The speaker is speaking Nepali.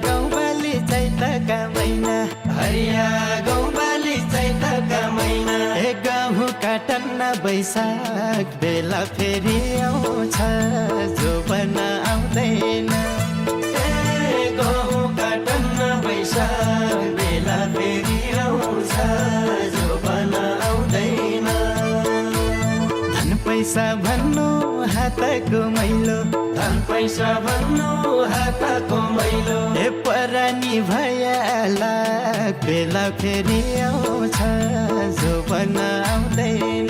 गाउँबाली चैतका महिना हरिया गाउँबाली चैतका महिना ए गहुँ काटन्न बैशाख बेला फेरि आउँछ जोबन आउँदैन ए गहुँ काटन्न बैशाख बेला फेरि आउँछ जोबन आउँदैन धन पैसा भन्नु हातको मैलो धन पैसा भन्नु हातको मैलो ए परानी भयाला बेला फेरि आउँछ जोबन आउँदैन